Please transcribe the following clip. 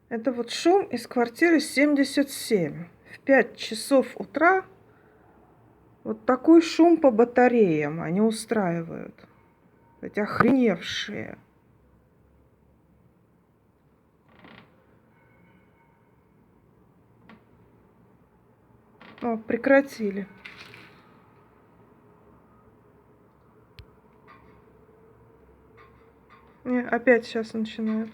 Это вот шум из квартиры 77. В 5 часов утра вот такой шум по батареям они устраивают. Эти охреневшие. О, прекратили. Не, опять сейчас начинают.